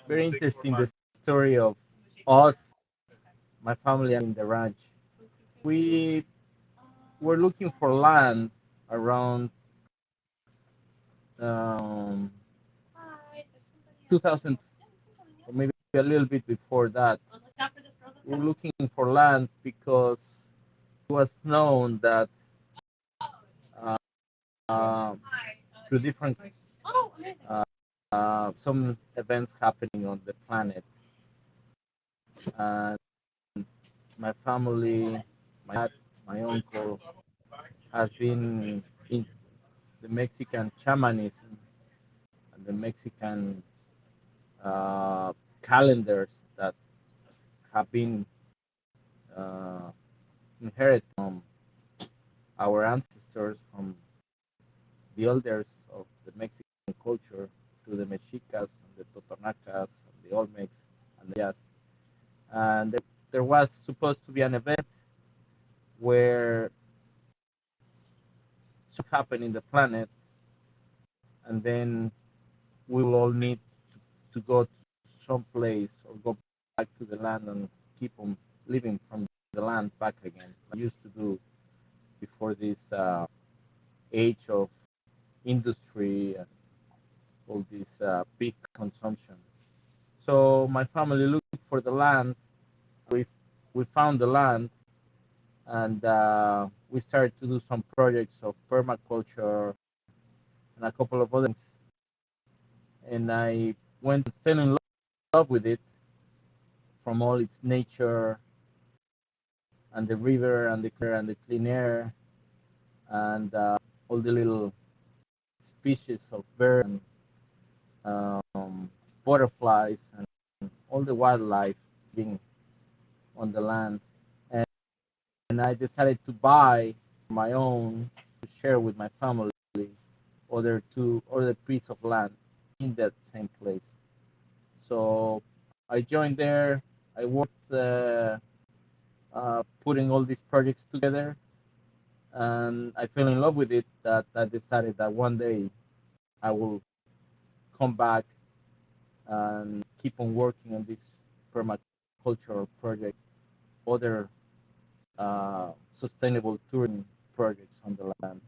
very interesting the story of us, my family, and the ranch. We were looking for land around um, 2012, or maybe a little bit before that. We were looking for land because it was known that uh, through different some events happening on the planet, and my family, my dad, my uncle has been in the Mexican shamanism and the Mexican uh, calendars that have been uh, inherited from our ancestors, from the elders of the Mexican culture, to the Mexicas and the Totonacas and the Olmecs and the Mayas. And there was supposed to be an event where something happened in the planet, and then we will all need to go to some place or go back to the land and keep on living from the land back again, like we used to do before this age of industry and all this big consumption. So my family looked for the land. We we found the land, and we started to do some projects of permaculture and a couple of other things. And I went and fell in love with it, from all its nature and the river and the clean air and all the little species of birds and butterflies and all the wildlife being on the land. And, and I decided to buy my own to share with my family other piece of land in that same place. So I joined there. I worked putting all these projects together, and I fell in love with it. That I decided that one day I will come back and keep on working on this permacultural project, other sustainable tourism projects on the land.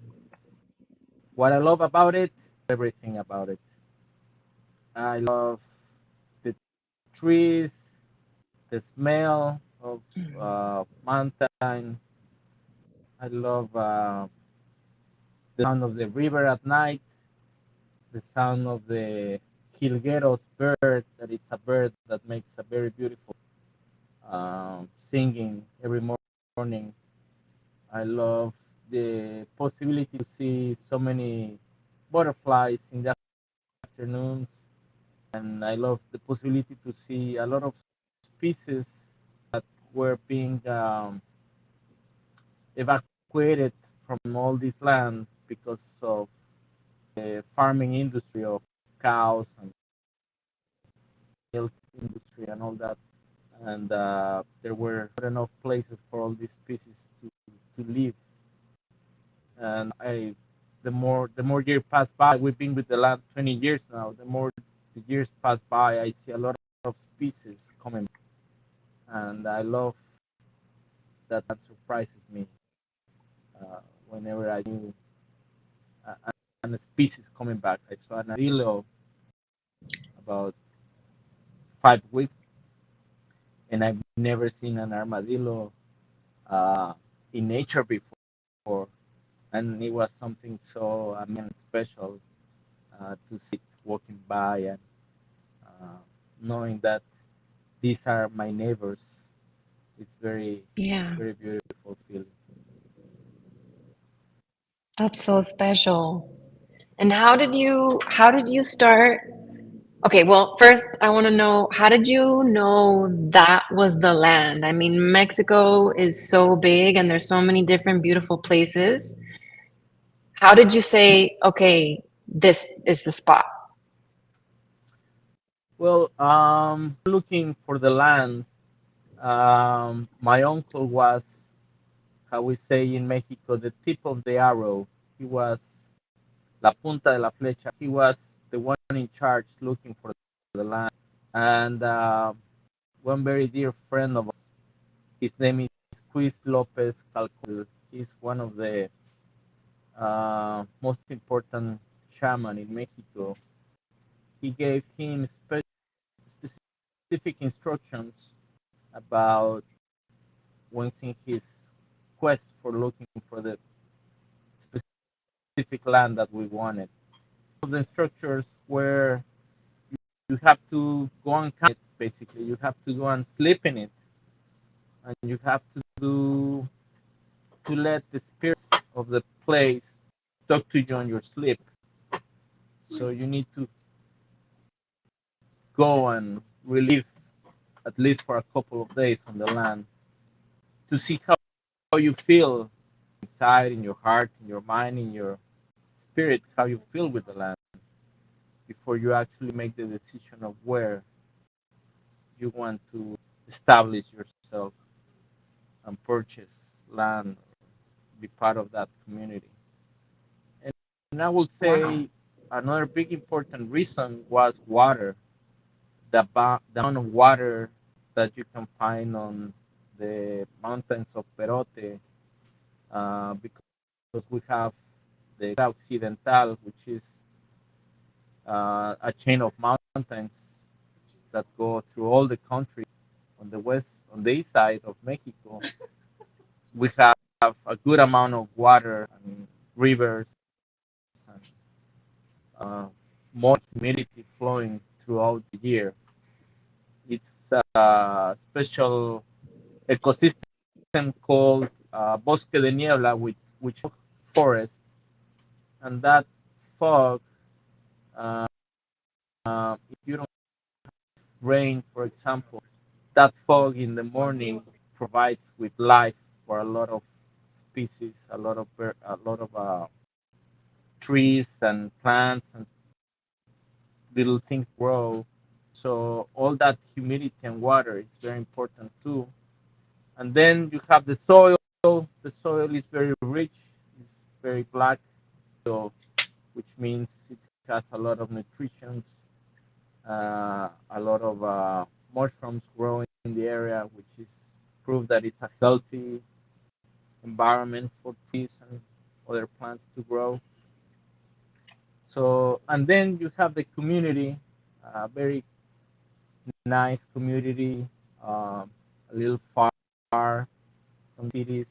What I love about it, everything about it. I love the trees, the smell of mountain. I love the sound of the river at night, the sound of the 𝗕𝗨𝗟𝗧𝗏 bird, that it's a bird that makes a very beautiful singing every morning. I love the possibility to see so many butterflies in the afternoons, and I love the possibility to see a lot of species that were being evacuated from all this land because of the farming industry of cows and milk industry and all that. And there were not enough places for all these species to live. And the more years pass by, we've been with the land 20 years now. The more the years pass by, I see a lot of species coming, and I love that. That surprises me whenever I do a species coming back. I saw an armadillo about 5 weeks, and I've never seen an armadillo in nature before, and it was something so special to see it walking by and uh, knowing that these are my neighbors. It's very, Yeah, very beautiful feeling. that's so special. And how did you start? Okay, well, first I want to know, how did you know that was the land? I mean, Mexico is so big and there's so many different beautiful places. How did you say, okay, this is the spot? Well, looking for the land. My uncle was, how we say in Mexico, the tip of the arrow. He was la punta de la flecha. He was the one in charge looking for the land. And one very dear friend of us, his name is 𝗕𝗨𝗡𝗥𝗡𝗘𝗧. He's one of the most important shaman in Mexico. He gave him specific instructions about when in his quest for looking for the specific land that we wanted. The instructors were you have to go and camp it, basically. You have to go and sleep in it, and you have to let the spirit of the place talk to you on your sleep. So you need to go and relive at least for a couple of days on the land to see how you feel inside, in your heart, in your mind, in your spirit, how you feel with the land before you actually make the decision of where you want to establish yourself and purchase land, be part of that community. And I would Wow. say another big important reason was water. The amount of water that you can find on the mountains of Perote, because we have the 𝗕𝗨𝗚𝗟𝗘𝗧, which is a chain of mountains that go through all the country on the on the east side of Mexico. We have a good amount of water and rivers and uh, more humidity flowing throughout the year. It's a special ecosystem called Bosque de Niebla, which forest, and that fog, uh, if you don't rain, for example, that fog in the morning provides with life for a lot of species, a lot of trees and plants and little things grow. So all that humidity and water is very important too. And then you have the soil. The soil is very rich. It's very black, so which means it has a lot of nutrition, a lot of mushrooms growing in the area, which is proof that it's a healthy environment for trees and other plants to grow. So, and then you have the community, a very nice community, a little far from cities,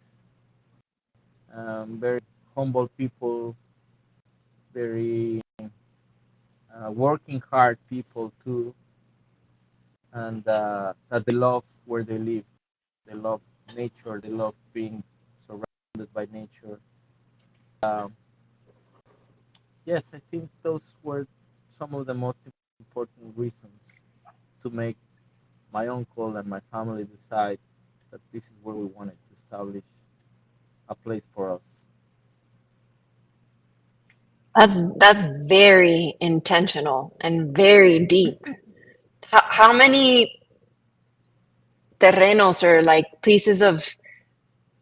very humble people, very working hard people too, and that they love where they live. They love nature. They love being surrounded by nature. Um, yes, I think those were some of the most important reasons to make my uncle and my family decide that this is where we wanted to establish a place for us. That's very intentional and very deep. How many terrenos or like pieces of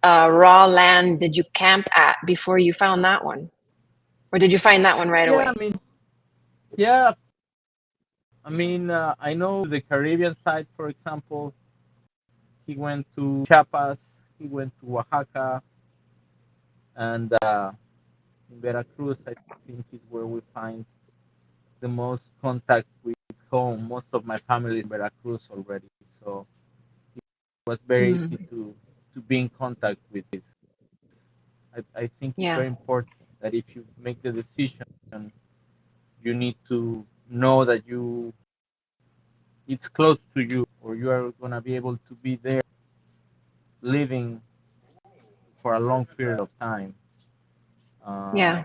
raw land did you camp at before you found that one? Or did you find that one right Yeah, away? yeah, I know the Caribbean side, for example. He went to Chiapas, he went to Oaxaca, and in Veracruz, I think is where we find the most contact with home. Most of my family in Veracruz already, so it was very easy Mm, to be in contact with this. I think it's yeah, very important that if you make the decision, you need to know that it's close to you, or you are gonna be able to be there living for a long period of time. Uh, yeah,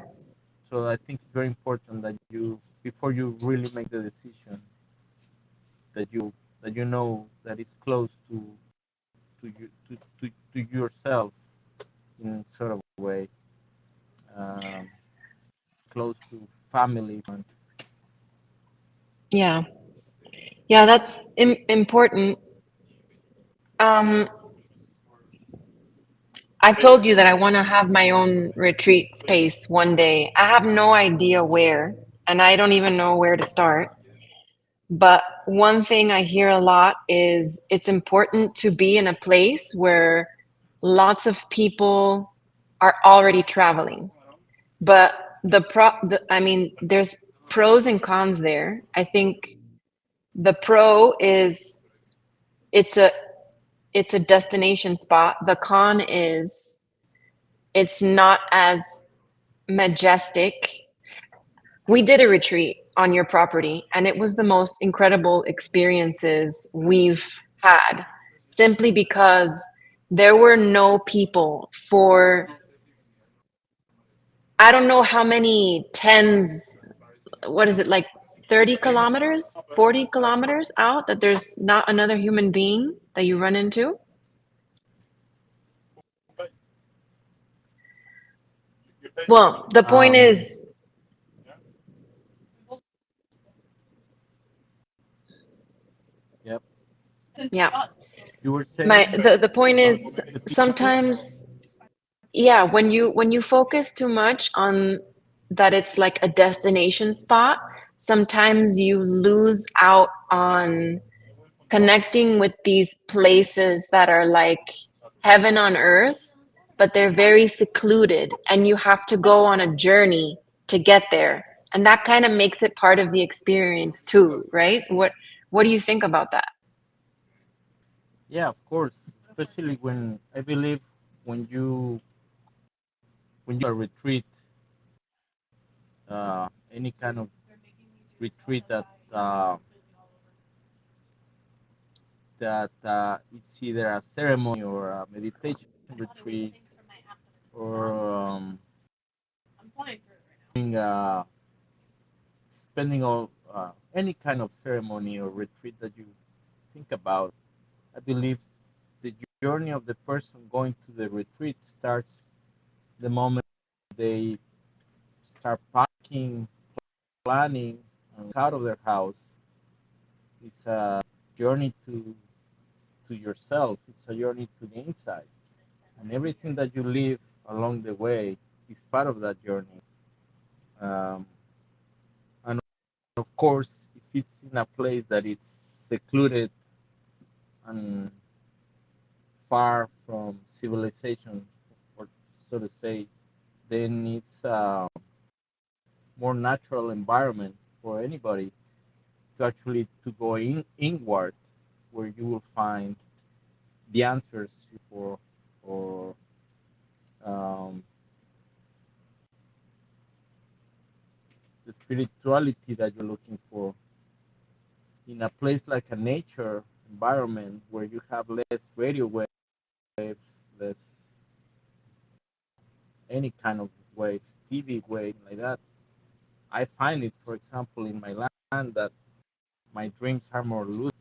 so I think it's very important that you, before you really make the decision, that you know that it's close to you to yourself in sort of a way, um, close to family. yeah, yeah. That's important. Um, I've told you that I want to have my own retreat space one day. I have no idea where. and I don't even know where to start. But one thing I hear a lot is it's important to be in a place where lots of people are already traveling. But I mean, there's pros and cons there. I think the pro is it's a it's a destination spot. The con is it's not as majestic. We did a retreat on your property, and it was the most incredible experiences we've had, simply because there were no people for I don't know how many tens, what is it, like 30 kilometers, 40 kilometers out, that there's not another human being that you run into. Well, the point Um, is, yep. yeah, You were saying the point about is the people. sometimes, yeah, when you focus too much on that it's like a destination spot, sometimes you lose out on connecting with these places that are like heaven on earth, but they're very secluded and you have to go on a journey to get there. And that kind of makes it part of the experience too, right? What do you think about that? Yeah, of course. Especially when I believe when you a retreat, any kind of retreat that it's either a ceremony or a meditation retreat or doing, spending all any kind of ceremony or retreat that you think about. I believe the journey of the person going to the retreat starts the moment they start packing, planning, and out of their house. It's a journey to yourself. It's a journey to the inside, and everything that you live along the way is part of that journey. Um, and of course, if it's in a place that it's secluded and far from civilization, or so to say, then it's a more natural environment for anybody to actually to go inward, where you will find the answers for or um, the spirituality that you're looking for in a place like a nature environment where you have less radio waves, less any kind of waves, TV waves like that. I find it, for example, in my land that my dreams are more lucid.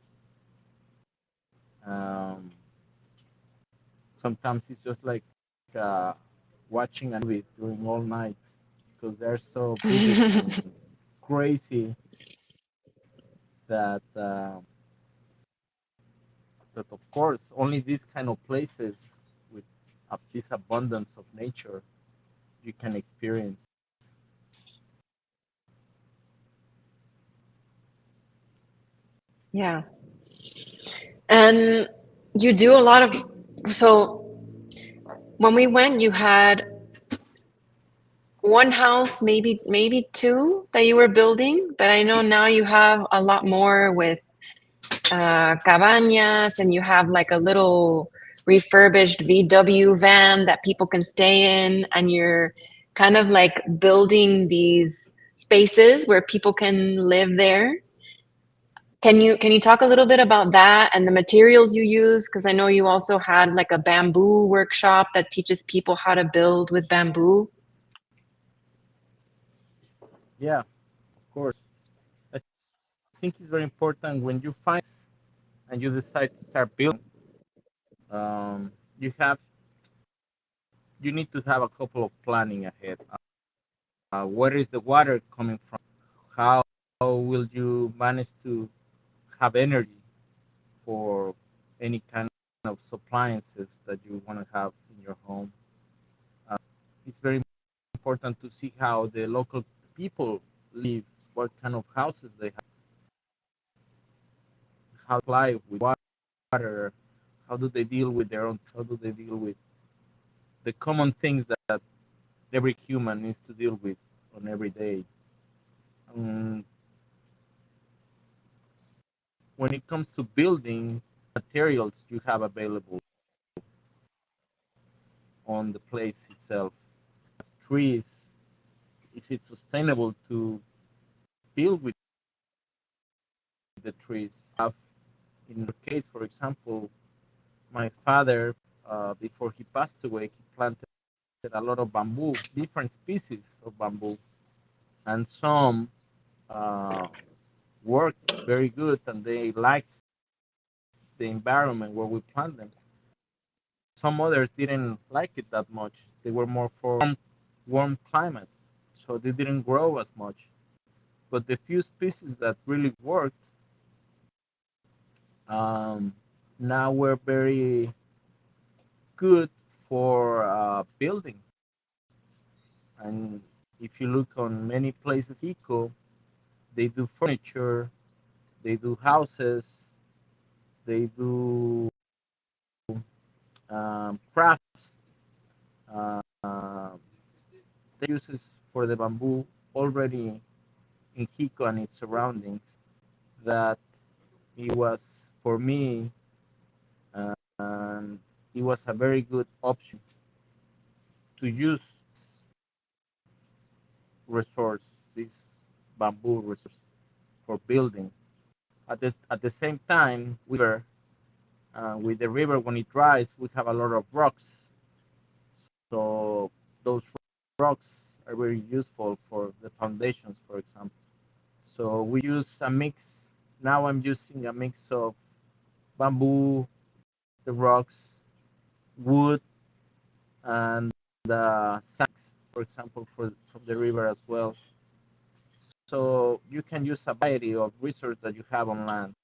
Um, Sometimes it's just like uh, watching a movie during all night because they're so vivid and crazy that that of course only these kind of places with this abundance of nature you can experience. Yeah. And you do a lot of, so when we went, you had one house, maybe two that you were building, but I know now you have a lot more with cabañas, and you have like a little refurbished VW van that people can stay in, and you're kind of like building these spaces where people can live there. Can you talk a little bit about that and the materials you use? Because I know you also had like a bamboo workshop that teaches people how to build with bamboo. Yeah, of course. I think it's very important when you find and you decide to start building. You have you need to have a couple of planning ahead. Where is the water coming from? How will you manage to have energy for any kind of appliances that you want to have in your home? Uh, it's very important to see how the local people live. what kind of houses they have, how they apply with water, how do they deal with their own, how do they deal with the common things that every human needs to deal with on every day. Um, when it comes to building materials you have available on the place itself, trees, is it sustainable to deal with the trees? In your case, for example, my father, before he passed away, he planted a lot of bamboo, different species of bamboo, and some uh, worked very good and they liked the environment where we plant them. Some others didn't like it that much. They were more for warm climate, so they didn't grow as much. But the few species that really worked, um, now we're very good for building. And if you look on many places, Xico, they do furniture, they do houses, they do crafts. Uh, they uses for the bamboo already in Xico and its surroundings. That it was for me, and it was a very good option to use resource, this bamboo resource for building. At the same time, with the river when it dries, we have a lot of rocks. So those rocks are very useful for the foundations, for example. So we use a mix. Now I'm using a mix of bamboo, the rocks, wood, and sand, for example, from the river as well. So you can use a variety of resources that you have on land.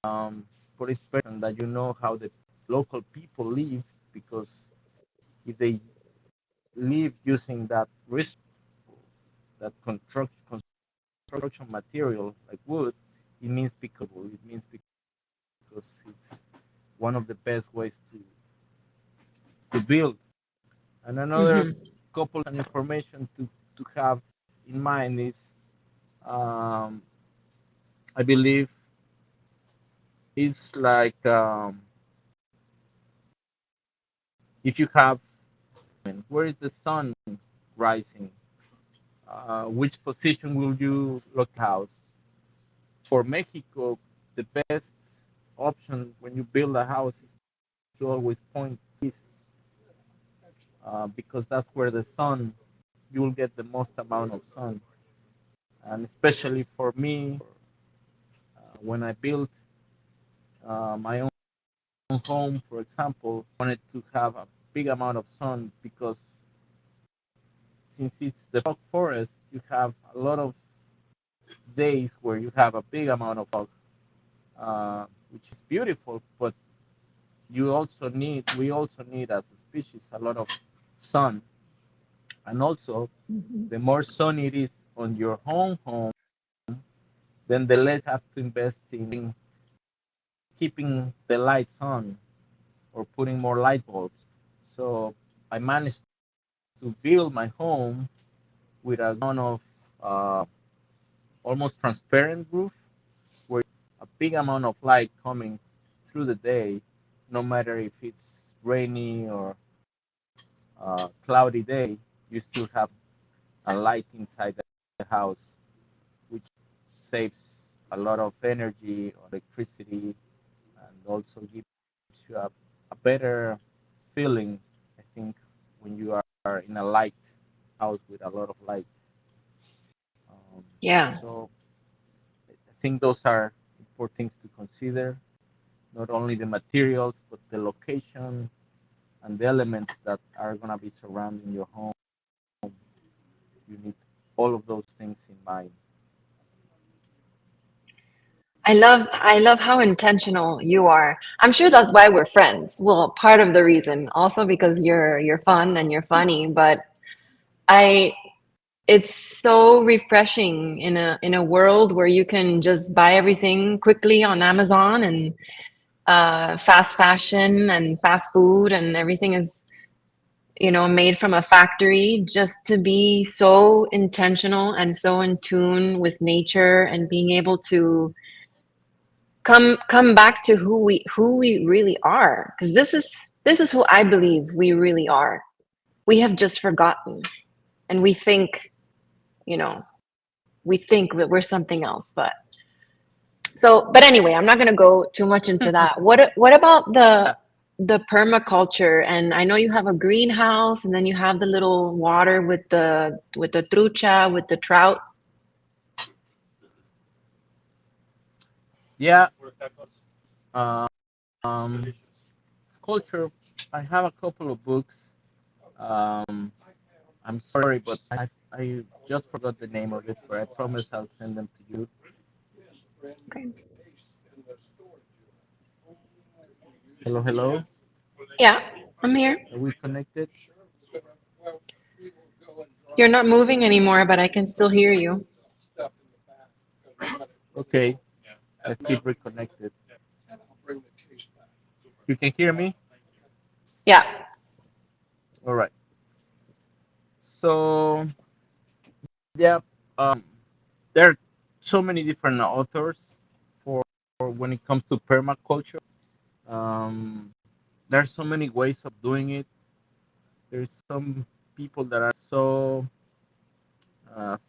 Um, for instance, that you know how the local people live, because if they live using that resource, that construction material like wood, it means it means because it's one of the best ways to build. And another Hmm. couple of information to have in mind is, um, I believe it's like, if you have, where is the sun rising? Which position will you look house? For Mexico, the best option when you build a house is to always point east, because that's where the sun, you will get the most amount of sun. And especially for me, when I built my own home, for example, I wanted to have a big amount of sun, because since it's the fog forest, you have a lot of days where you have a big amount of fog, which is beautiful. But we also need as a species a lot of sun. And also, Hmm. the more sun it is on your home, then the less you have to invest in keeping the lights on or putting more light bulbs. So I managed to build my home with a ton of uh, almost transparent roof, where a big amount of light coming through the day, no matter if it's rainy or cloudy day, you still have a light inside the house, which saves a lot of energy, electricity, and also gives you a better feeling, I think, when you are in a light house with a lot of light. Um, Yeah. so I think those are important things to consider, not only the materials, but the location and the elements that are going to be surrounding your home. You need all of those things in mind. I love how intentional you are. I'm sure that's why we're friends. Well, part of the reason also because you're fun and you're funny, but I it's so refreshing in a world where you can just buy everything quickly on Amazon, and fast fashion and fast food and everything is, you know, made from a factory. Just to be so intentional and so in tune with nature and being able to come back to who we really are, because this is who I believe we really are. We have just forgotten, and we think, you know, we think that we're something else. But so, but anyway, I'm not going to go too much into that. What about Yeah, the permaculture? And I know you have a greenhouse, and then you have the little water with the trucha, with the trout. yeah. Uh, um, culture. I have a couple of books. Um, I'm sorry, but I just forgot the name of it, but I promise I'll send them to you. Okay. Hello, hello. Yeah, I'm here. Are we connected? You're not moving anymore, but I can still hear you. Okay, I keep reconnected. You can hear me? Yeah. All right. So yeah, there are so many different authors for when it comes to permaculture. Um, there are so many ways of doing it. There's some people that are so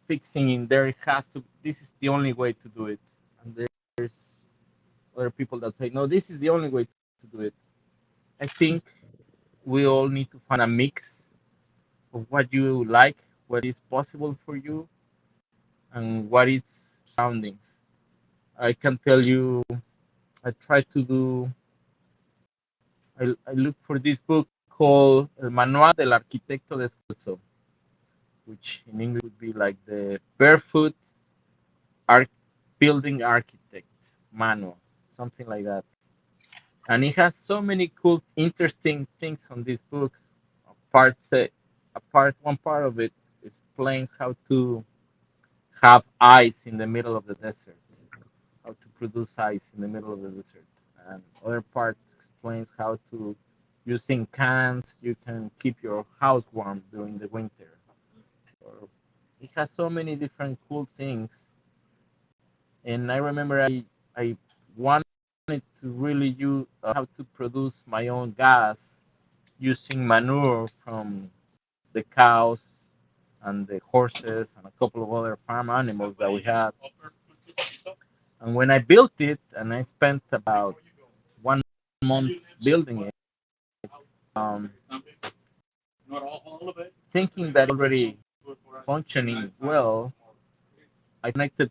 fixing in there. It has to. This is the only way to do it, and there's other people that say no. This is the only way to do it. I think we all need to find a mix of what you like, what is possible for you, and what is surroundings. I can tell you, I try to do. I look for this book called El Manual del Arquitecto Descalzo, which in English would be like the Barefoot Arch Building Architect Manual, something like that. And it has so many cool, interesting things on this book. Part say, one part of it explains how to have ice in the middle of the desert, how to produce ice in the middle of the desert, and other part explains how to using cans you can keep your house warm during the winter. Or it has so many different cool things. And I remember I wanted to really use how to produce my own gas using manure from the cows and the horses and a couple of other farm animals that we had. And when I built it, and I spent about 1 month building it, um, thinking that already functioning well, I connected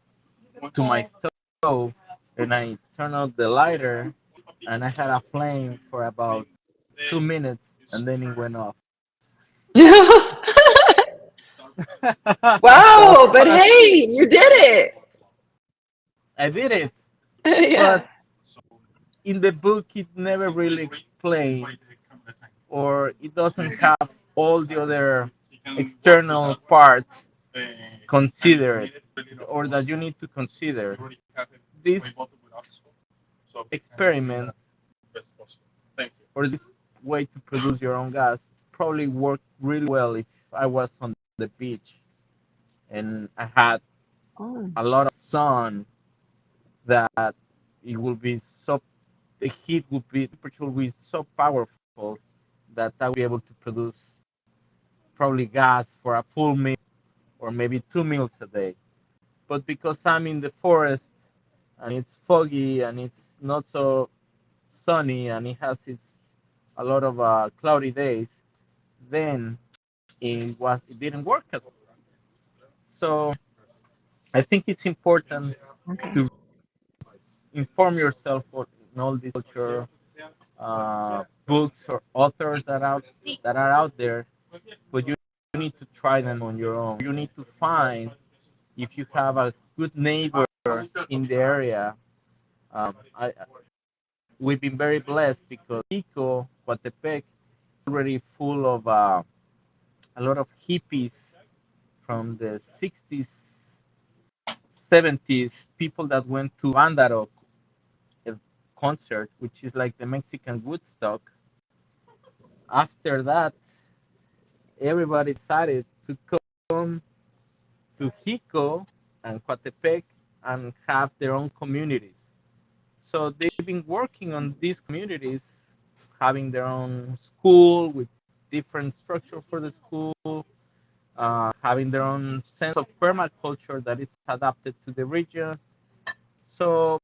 to my stove and I turned on the lighter and I had a flame for about 2 minutes and then it went off. So Wow, but hey, you did it. I did it, Yeah. but in the book it never really explained or it doesn't have all the other external parts considered or that you need to consider. This experiment or this way to produce your own gas probably worked really well if I was on the beach and I had Oh. a lot of sun that it would be so the heat would be temperature would be so powerful that I would be able to produce probably gas for a full meal or maybe 2 meals a day. But because I'm in the forest and it's foggy and it's not so sunny and it has a lot of cloudy days, then it didn't work as well. So I think it's important Okay. to inform yourself in all these culture books or authors that are out there, but you need to try them on your own. You need to find if you have a good neighbor in the area. We've been very blessed because Xico, Coatepec, already full of a lot of hippies from the 60s, 70s, people that went to Andaro concert, which is like the Mexican Woodstock. After that, everybody decided to come to Xico and Coatepec and have their own communities. So they've been working on these communities, having their own school with different structure for the school, having their own sense of permaculture that is adapted to the region. So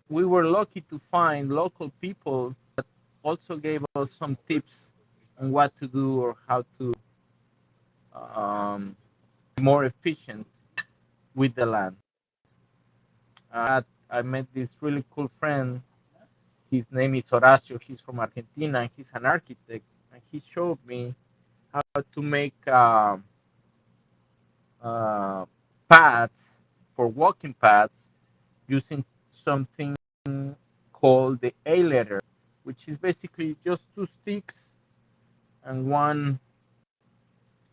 we were lucky to find local people that also gave us some tips on what to do or how to be more efficient with the land. I met this really cool friend. His name is Horacio. He's from Argentina. He's an architect, and he showed me how to make uh, paths for walking paths using something called the A letter, which is basically just two sticks and one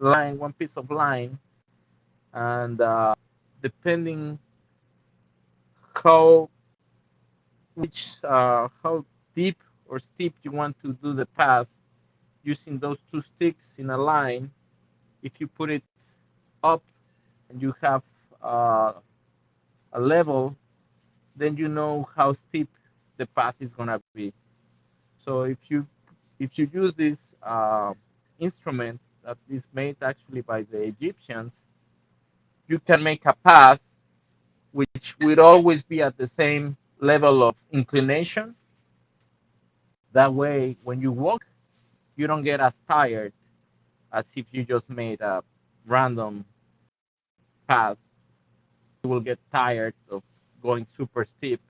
line, one piece of line, and depending how how deep or steep you want to do the path using those two sticks in a line. If you put it up and you have a level, then you know how steep the path is gonna be. So if you use this instrument that is made actually by the Egyptians, you can make a path which will always be at the same level of inclination. That way, when you walk, you don't get as tired as if you just made a random path. You will get tired of going super steep,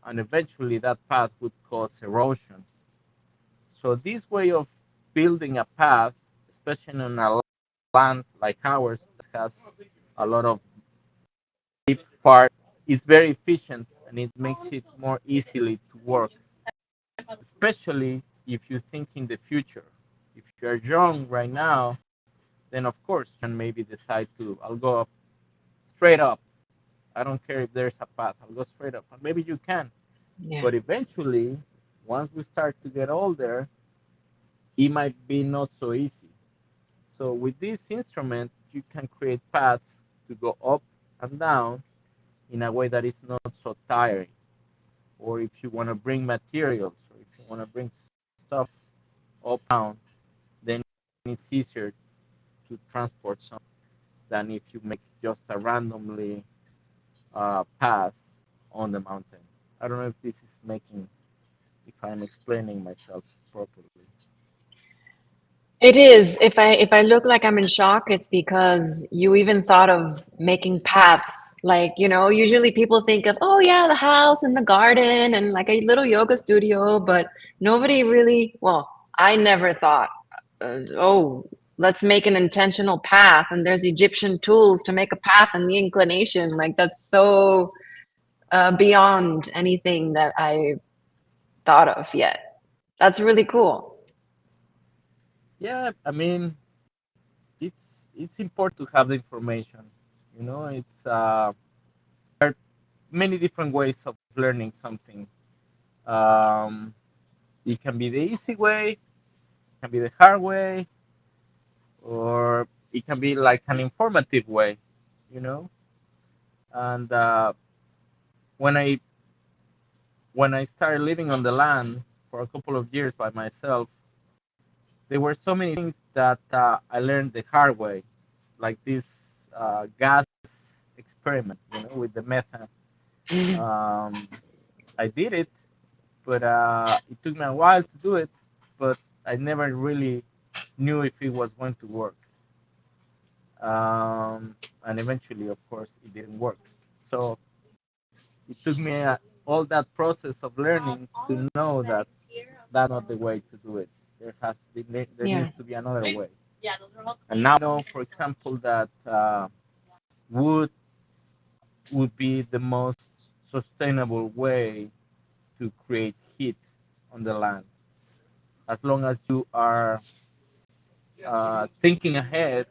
and eventually that path would cause erosion. So this way of building a path, especially on a land like ours that has a lot of deep part, is very efficient and it makes it more easily to work, especially if you think in the future. If you're young right now, then of course you can maybe decide to, I'll go up straight up. I don't care if there's a path, I'll go straight up. And maybe you can. Yeah. But eventually, once we start to get older, it might be not so easy. So with this instrument, you can create paths to go up and down in a way that is not so tiring. Or if you want to bring materials, or if you want to bring stuff up down, then it's easier to transport some than if you make just a randomly path on the mountain. I don't know if this is making, if I'm explaining myself properly. It is. If I look like I'm in shock, it's because you even thought of making paths. Like, usually people think of, oh yeah, the house and the garden and like a little yoga studio, but nobody really, well, I never thought, oh, let's make an intentional path and there's Egyptian tools to make a path and the inclination. Like that's so beyond anything that I thought of yet. That's really cool. Yeah, I mean, it's it's important to have the information. It's there are many different ways of learning something. Um, it can be the easy way, it can be the hard way, or it can be like an informative way, you know. And when I when I started living on the land for a couple of years by myself, there were so many things that I learned the hard way, like this gas experiment, with the methane. Um, I did it, but it took me a while to do it, but I never really knew if it was going to work. And eventually, of course, it didn't work. So it took me all that process of learning to know that that's not the way to do it. There Yeah. needs to be another way. And now I know, for example, that wood would be the most sustainable way to create heat on the land, as long as you are thinking ahead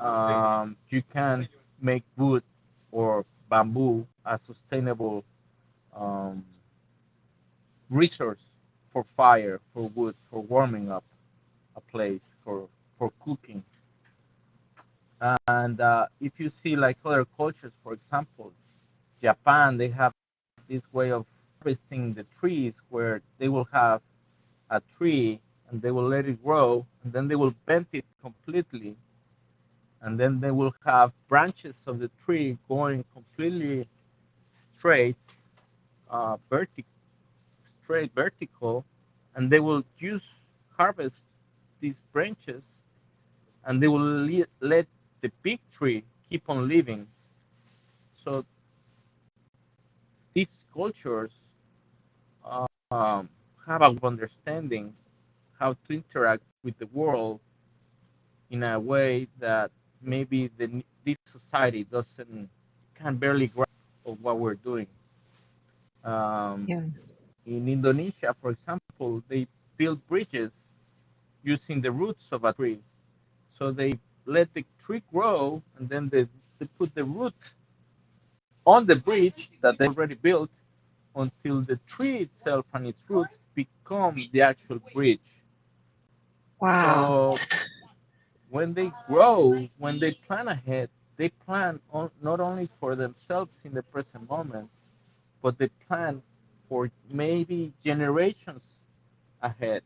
You can make wood or bamboo a sustainable um, resource for fire, for wood, for warming up a place, for cooking. And if you see like other cultures, for example, Japan, they have this way of harvesting the trees where they will have a tree and they will let it grow and then they will bend it completely and then they will have branches of the tree going completely straight, vertical, straight vertical, and they will use harvest these branches and they will let the big tree keep on living. So these cultures um, have a understanding how to interact with the world in a way that maybe this society doesn't can barely grasp of what we're doing. Um, Yeah. in Indonesia, for example, they build bridges using the roots of a tree. So they let the tree grow, and then they put the root on the bridge that they already built until the tree itself and its roots become the actual bridge. Wow. So when they grow, when they plan ahead, they plan not only for themselves in the present moment, but they plan for maybe generations ahead.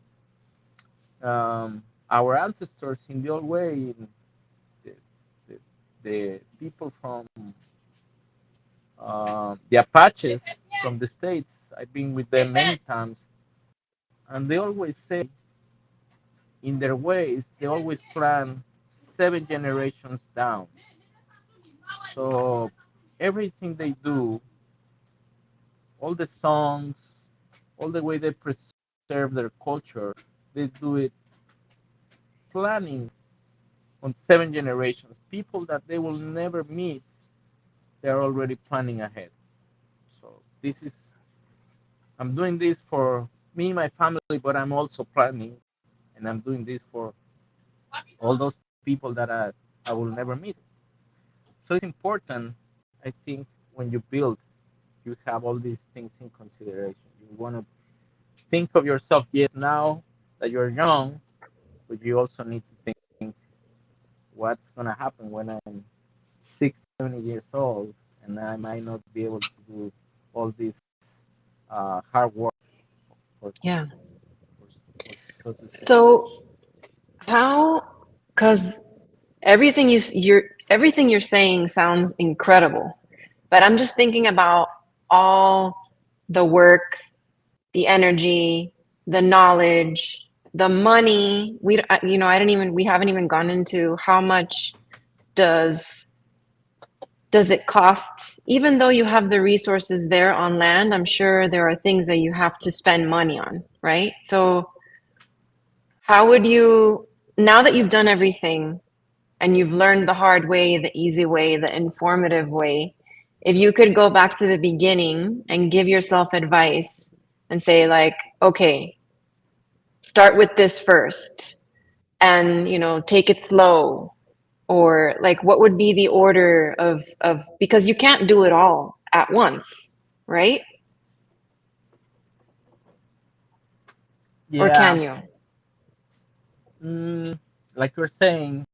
Our ancestors in the old way, the, the, the people from the Apaches from the States, I've been with them many times, and they always say in their ways, they always plan 7 generations down. So everything they do, all the songs, all the way they preserve their culture, they do it planning on 7 generations. People that they will never meet, they're already planning ahead. So I'm doing this for me, my family, but I'm also planning, and I'm doing this for all those people that I will never meet. So it's important, I think, when you build, you have all these things in consideration. You want to think of yourself, yes, now that you're young, but you also need to think what's going to happen when I'm 60, 70 years old, and I might not be able to do all this hard work for, Yeah. so to say. So how, because everything you're saying sounds incredible, but I'm just thinking about all the work, the energy, the knowledge, the money. I don't even, we haven't even gone into how much does does it cost, even though you have the resources there on land. I'm sure there are things that you have to spend money on, right? So how would you, now that you've done everything and you've learned the hard way, the easy way, the informative way, if you could go back to the beginning and give yourself advice and say like, okay, start with this first and, take it slow, or like what would be the order of, because you can't do it all at once, right? Or Yeah, can you? mm, like you're saying,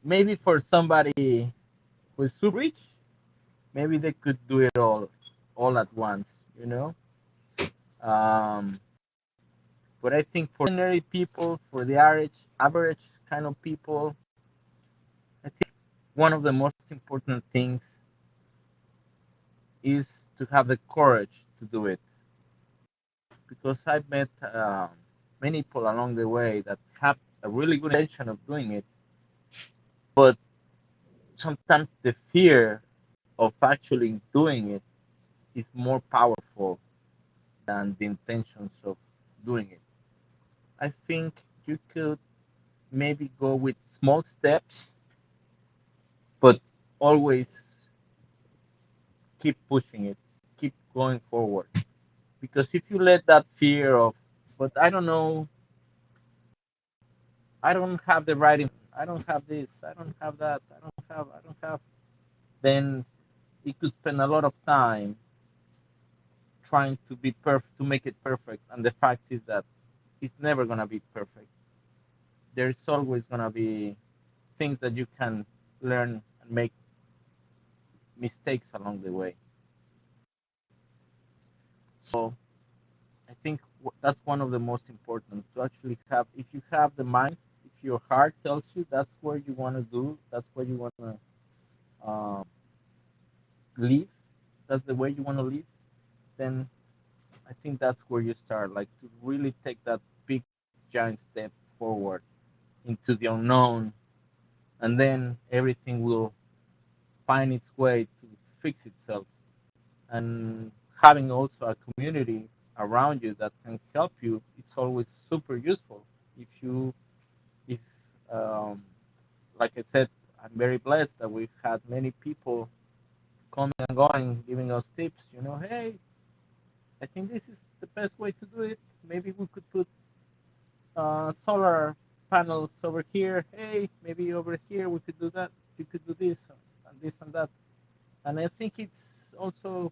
maybe for somebody who's super rich, maybe they could do it all at once, you know. Um, but I think for ordinary people, for the average kind of people, I think one of the most important things is to have the courage to do it. Because I've met many people along the way that have a really good intention of doing it, but sometimes the fear of actually doing it is more powerful than the intentions of doing it. I think you could maybe go with small steps, but always keep pushing it, keep going forward. Because if you let that fear of, but I don't know, I don't have the right, I don't have this, I don't have that, I don't have, then he could spend a lot of time trying to be perfect, to make it perfect. And the fact is that it's never gonna be perfect. There's always gonna be things that you can learn and make mistakes along the way. So I think that's one of the most important to actually have. If you have the mind, if your heart tells you that's where you want to do, that's where you want to live, that's the way you want to live, then I think that's where you start, like to really take that big giant step forward into the unknown, and then everything will find its way to fix itself. And having also a community around you that can help you, it's always super useful. If you, if, um, like I said, I'm very blessed that we've had many people coming and going, giving us tips. You know, hey, I think this is the best way to do it. Maybe we could put solar panels over here. Hey, maybe over here we could do that. You could do this and this and that. And I think it's also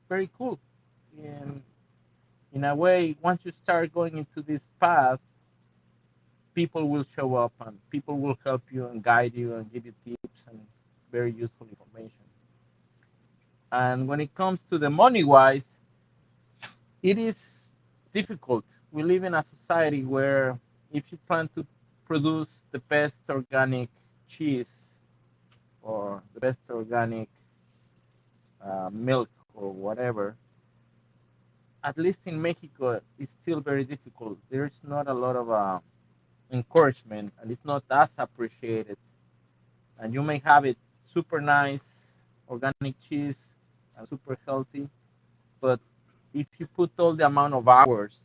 very cool. In in a way, once you start going into this path, people will show up and people will help you and guide you and give you tips and very useful information. And when it comes to the money wise, it is difficult. We live in a society where if you plan to produce the best organic cheese or the best organic milk or whatever, at least in Mexico, it's still very difficult. There's not a lot of encouragement and it's not as appreciated. And you may have it super nice, organic cheese, and super healthy, but if you put all the amount of hours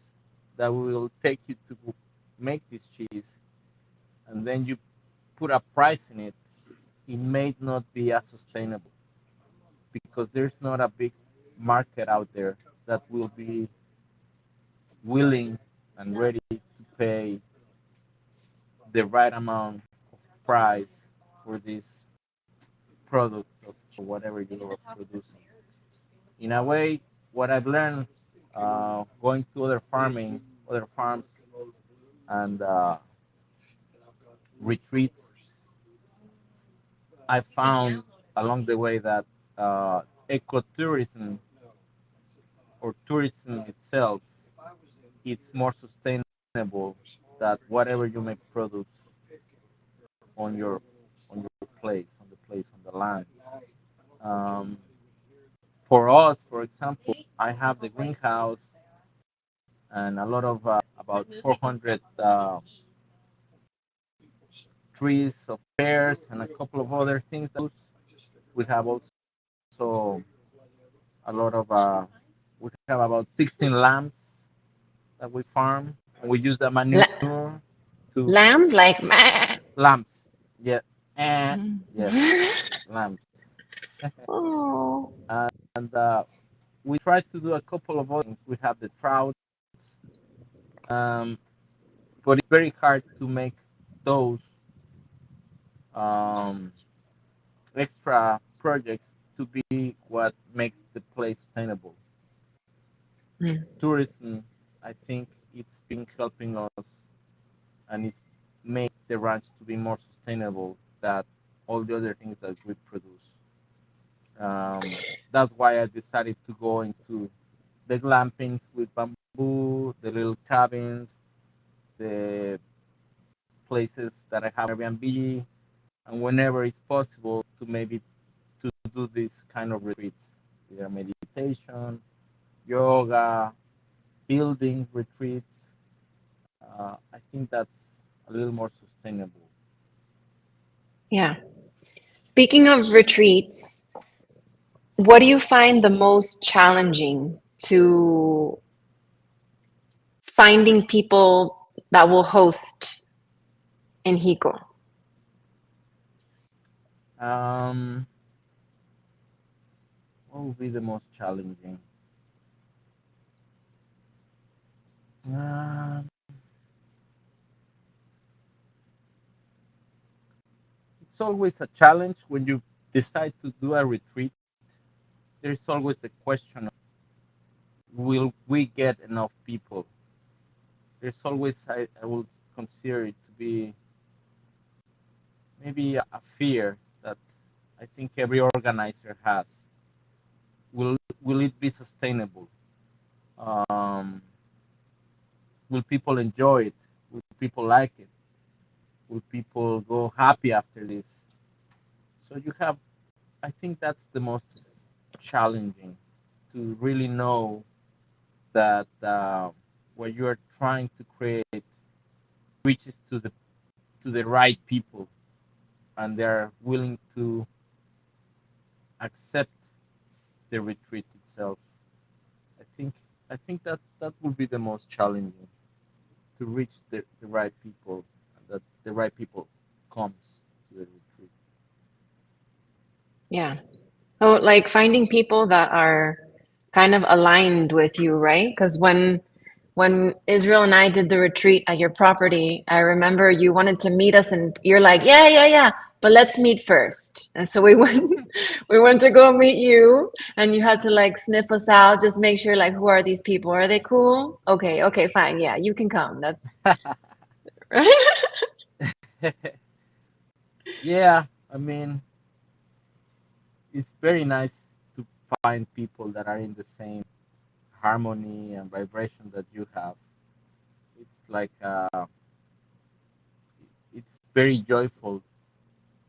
that will take you to make this cheese, and then you put a price in it, it may not be as sustainable because there's not a big market out there that will be willing and ready to pay the right amount of price for this product of whatever you are producing. In a way, what I've learned going to other farming, other farms, and retreats, I found along the way that ecotourism or tourism itself, it's more sustainable than whatever you may produce on your place, on the place, on the land. Um, for us, for example, I have the greenhouse and a lot of about 400 trees of pears and a couple of other things. We have also a lot of we have about 16 lambs that we farm, and we use the La- manure to lambs like meh. lambs. Yeah, Mhm. yes, lambs. Oh, And we try to do a couple of other things. We have the trout, um, but it's very hard to make those um, extra projects to be what makes the place sustainable. mm, Tourism, I think it's been helping us and it's made the ranch to be more sustainable than all the other things that we produce. That's why I decided to go into the glampings with bamboo, the little cabins, the places that I have Airbnb, and whenever it's possible to maybe to do this kind of retreats, either meditation, yoga, building retreats. I think that's a little more sustainable. yeah. Speaking of retreats, what do you find the most challenging to finding people that will host in Xico? Um, what would be the most challenging? Um, always a challenge when you decide to do a retreat. There's always the question of, will we get enough people? There's always, I will consider it to be maybe a fear that I think every organizer has. Will it be sustainable? Um, will people enjoy it? Will people like it? Will people go happy after this? So you have, I think that's the most challenging, to really know that what you are trying to create reaches to the right people, and they're willing to accept the retreat itself. I think I think that that would be the most challenging, to reach the right people, and that the right people comes to the retreat. Yeah. So like finding people that are kind of aligned with you, right? Because when Israel and I did the retreat at your property, I remember you wanted to meet us and you're like, yeah, yeah, yeah, but let's meet first. And so we went we went to go meet you and you had to like sniff us out, just make sure like who are these people? Are they cool? Okay, okay, fine. Yeah, you can come. That's right. Yeah, I mean, it's very nice to find people that are in the same harmony and vibration that you have. It's like it's very joyful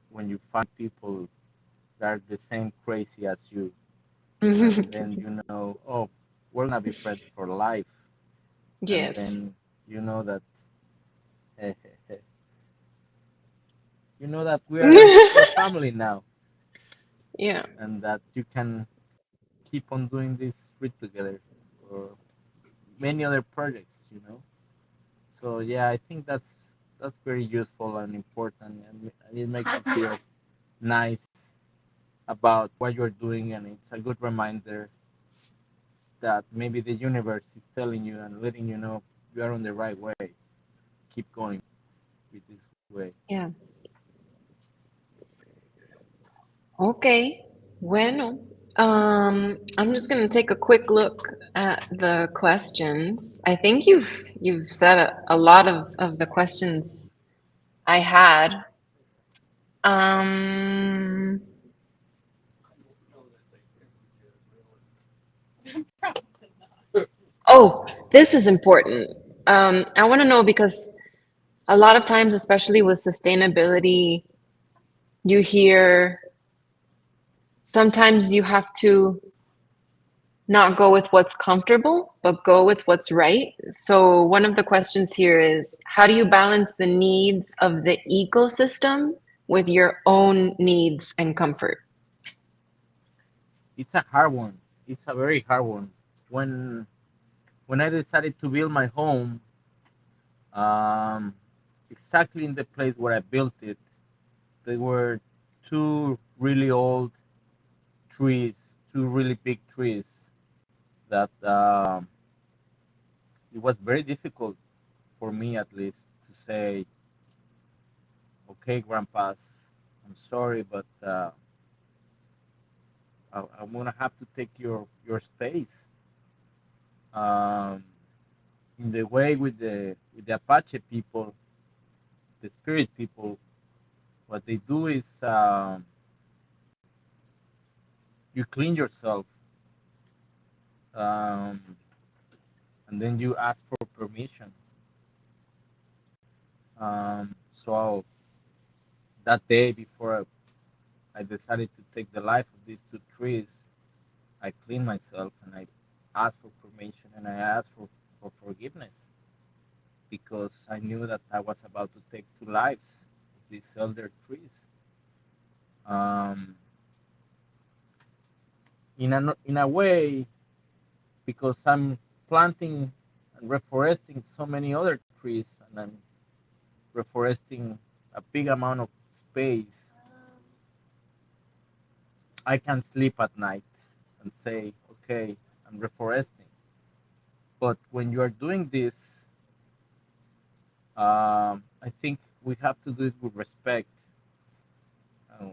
when you find people that are the same crazy as you, and then you know, oh, we're gonna be friends for life, and Yes. then you know that you know that we're family now, Yeah. and that you can keep on doing this trip together, or many other projects, you know. So yeah, I think that's very useful and important, and it makes you feel nice about what you're doing, and it's a good reminder that maybe the universe is telling you and letting you know you are on the right way. Keep going with this way. Yeah. Okay. Bueno. I'm just gonna take a quick look at the questions. I think you've said a lot of the questions I had. Um, oh, this is important. I want to know because a lot of times, especially with sustainability, you hear sometimes you have to not go with what's comfortable, but go with what's right. So, one of the questions here is how do you balance the needs of the ecosystem with your own needs and comfort? It's a hard one. It's a very hard one. When when I decided to build my home, um, exactly in the place where I built it, there were two really old trees, two really big trees that it was very difficult for me, at least, to say, okay, grandpas, I'm sorry, but I'm gonna have to take your space. Um, in the way with the Apache people, the spirit people, what they do is you clean yourself, um, and then you ask for permission. So that day before I decided to take the life of these two trees, I cleaned myself and I asked for permission and I asked for forgiveness, because I knew that I was about to take two lives of these elder trees. Um, in a way, because I'm planting and reforesting so many other trees, and I'm reforesting a big amount of space, I can sleep at night and say, okay, I'm reforesting. But when you are doing this, I think we have to do it with respect,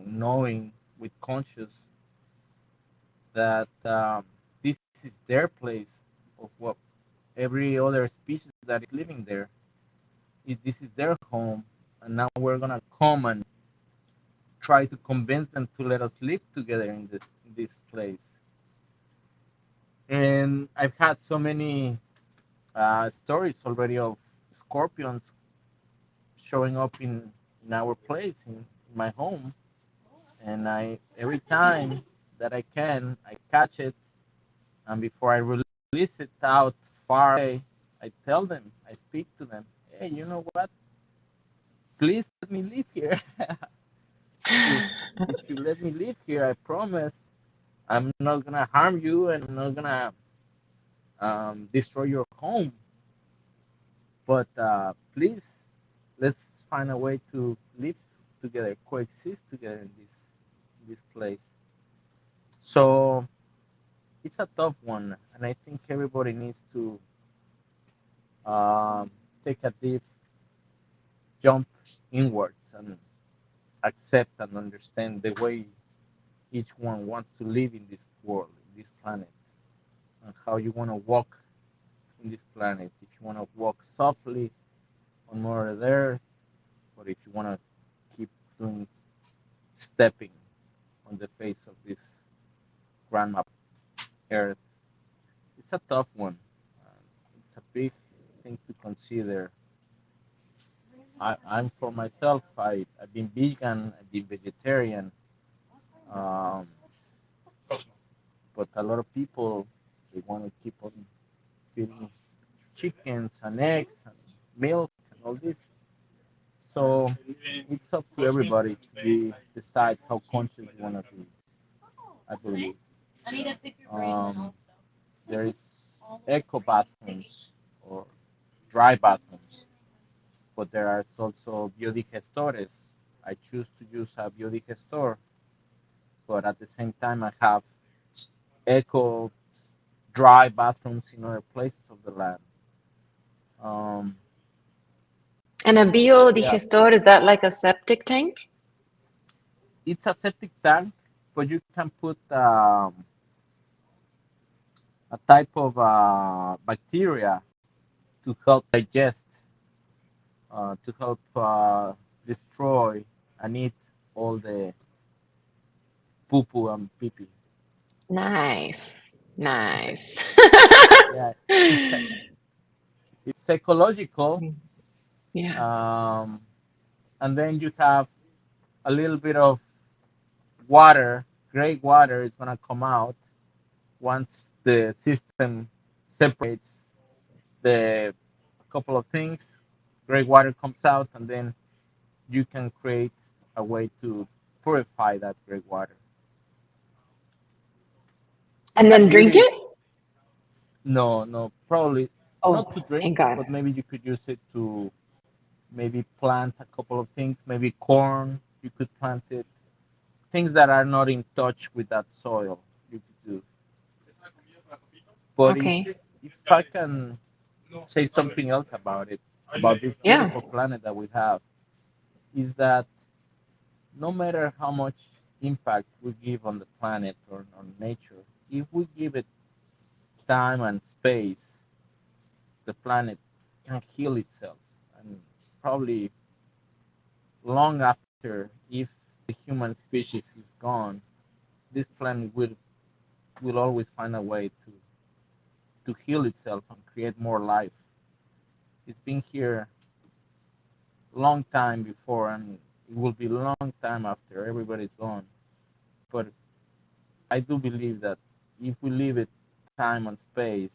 knowing with conscious that this is their place of what every other species that is living there. This is their home, and now we're gonna come and try to convince them to let us live together in this place. And I've had so many stories already of scorpions showing up in our place in my home, and I every time that I can, I catch it, and before I release it out far away, I tell them, I speak to them, hey, you know what? Please let me live here. if if you let me live here, I promise I'm not gonna harm you, and I'm not gonna destroy your home. But please, let's find a way to live together, coexist together in this place. So it's a tough one, and I think everybody needs to um, take a deep jump inwards and accept and understand the way each one wants to live in this world, in this planet, and how you want to walk in this planet. If you want to walk softly on Mother Earth, or if you want to keep doing stepping on the face of this grandma Earth. It's a tough one. It's a big thing to consider. I'm for myself. I've been vegan. I've been vegetarian. Um, but a lot of people they want to keep on feeding chickens and eggs and milk and all this. So it's up to everybody to decide how conscious you want to be. I believe. Um, there is eco bathrooms or dry bathrooms, but there are also biodigestores. I choose to use a biodigestor, but at the same time I have eco dry bathrooms in other places of the land. Um, And a yeah, biodigestor, is that like a septic tank? it's a septic tank, but you can put a type of bacteria to help digest, to help destroy and eat all the poo poo and pee pee. Nice. Nice. Yeah, it's ecological. Yeah. Um, and then you have a little bit of water, gray water is gonna come out once the system separates the couple of things. Gray water comes out, and then you can create a way to purify that gray water. And It's a then drink really it? no, no, probably not to Oh, drink, thank God. but maybe you could use it to maybe plant a couple of things, maybe corn. You could plant it. Things that are not in touch with that soil, you could do. But Okay. if I can say something else about it, about this Yeah. beautiful planet that we have, is that no matter how much impact we give on the planet or on nature, if we give it time and space, the planet can heal itself. And probably long after, if the human species is gone, this planet will always find a way to heal itself and create more life. It's been here long time before, and it will be long time after everybody's gone. But I do believe that if we leave it time and space,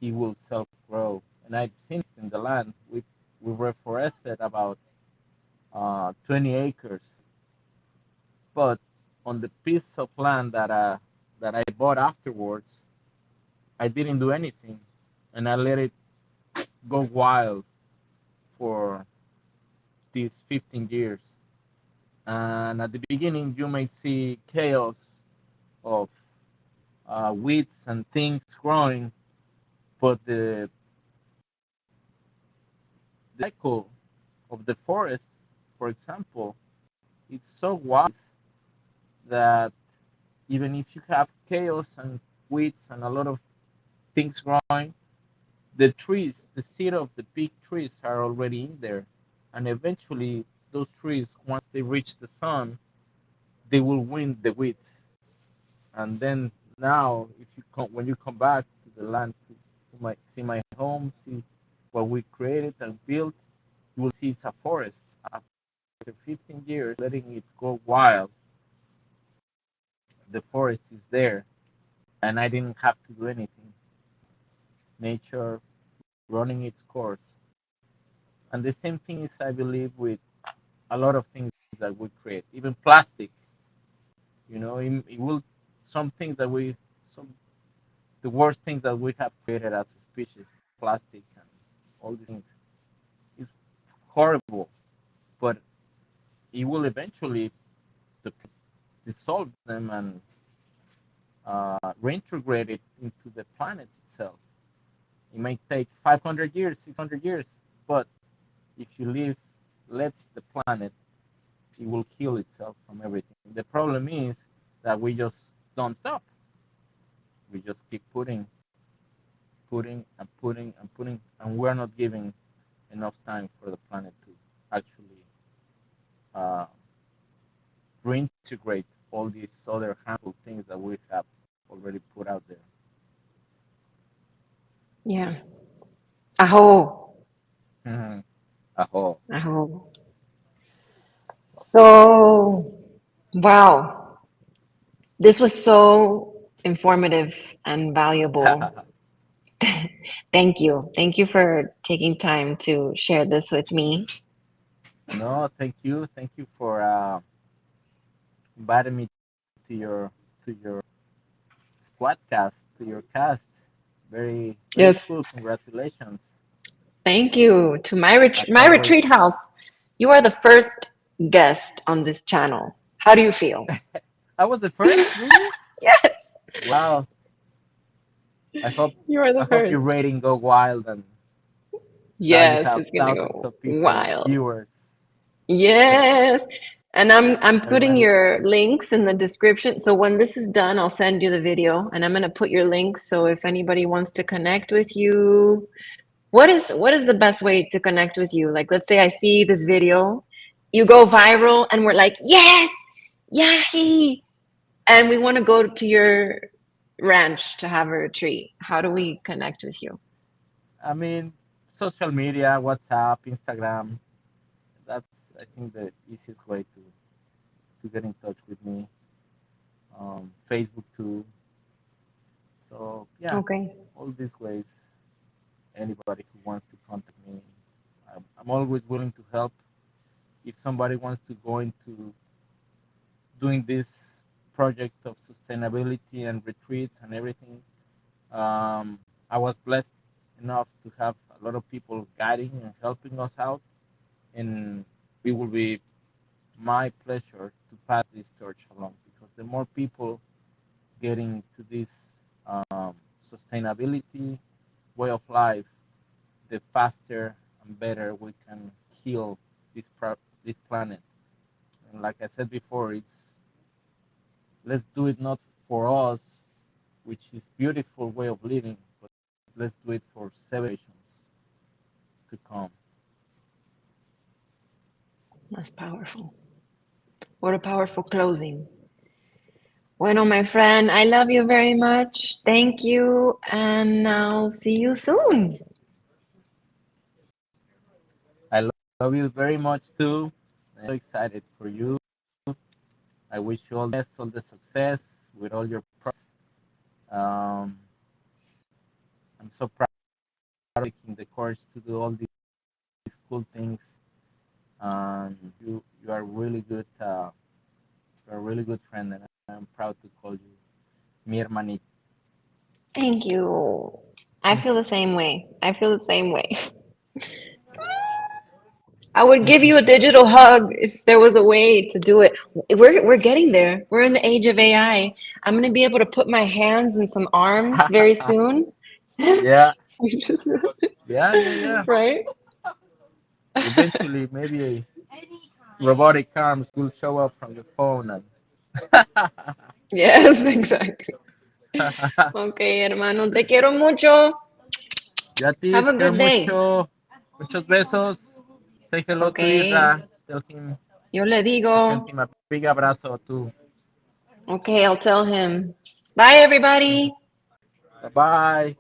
it will self grow. And I've seen it in the land. We reforested about 20 acres, but on the piece of land that I bought afterwards, I didn't do anything, and I let it go wild for these 15 years. And at the beginning, you may see chaos of weeds and things growing, but the cycle of the forest, for example, it's so wise that even if you have chaos and weeds and a lot of things growing, the trees, the seed of the big trees are already in there. And eventually, those trees, once they reach the sun, they will win the weeds. And then now, if you come, when you come back to the land see my home, see what we created and built, you will see it's a forest. After 15 years, letting it go wild, the forest is there, and I didn't have to do anything. Nature running its course. And the same thing is, I believe, with a lot of things that we create, even plastic. It will some things that we some the worst things that we have created as a species, plastic and all these things, is horrible. But it will eventually dissolve them and reintegrate it into the planet itself. It may take 500 years, 600 years, but if you let the planet, it will kill itself from everything. The problem is that we just don't stop. We just keep putting and putting and putting, and we're not giving enough time for the planet to actually uh, reintegrate all these other harmful things that we have already put out there. Yeah. Aho. Mhm. Aho. Aho. So, wow. This was so informative and valuable. Thank you. Thank you for taking time to share this with me. No, thank you. Thank you for inviting me to your squadcast, to your cast. Very very Yes. cool. Congratulations. Thank you to I my can't wait. retreat house. You are the first guest on this channel. How do you feel? I was the first, really? Yes. Wow. I hope You are I the hope your first. rating go wild, and now you Yes, have it's gonna thousands go of people, wild. viewers. Yes. And I'm putting Everybody. your links in the description. So when this is done, I'll send you the video and I'm gonna put your links. So if anybody wants to connect with you, what is the best way to connect with you? Like let's say I see this video, you go viral and we're like, yes, Yahi. And we want to go to your ranch to have a retreat. How do we connect with you? I mean, social media, WhatsApp, Instagram. That's, I think, the easiest way to get in touch with me. Facebook too. So yeah, Okay. all these ways. Anybody who wants to contact me, I'm always willing to help. If somebody wants to go into doing this project of sustainability and retreats and everything, I was blessed enough to have a lot of people guiding and helping us out, and it will be my pleasure to pass this torch along, because the more people getting to this sustainability way of life, the faster and better we can heal this planet. And like I said before, it's let's do it not for us, which is beautiful way of living, but let's do it for generations to come. That's powerful. What a powerful closing. Bueno, my friend, I love you very much. Thank you, and I'll see you soon. I love you very much too. I'm so excited for you. I wish you all the best, all the success with all your projects. Um, I'm so proud of taking the courage to do all these cool things. You are really good. You're a really good friend, and I'm proud to call you mi hermanita. Thank you. I feel the same way. I feel the same way. I would give you a digital hug if there was a way to do it. We're getting there. We're in the age of AI. I'm gonna be able to put my hands in some arms very soon. Yeah, You just yeah, yeah, yeah. right? Eventually, maybe. robotic arms will show up from the phone and Yes, exactly. Ok, hermano, te quiero mucho. yo a ti Have te a quiero good day. mucho. Muchos besos. Say hello Ok, to Isra. Tell him yo le que sent digo. him a big abrazo too. Ok, I'll tell him. Bye, everybody. Bye bye.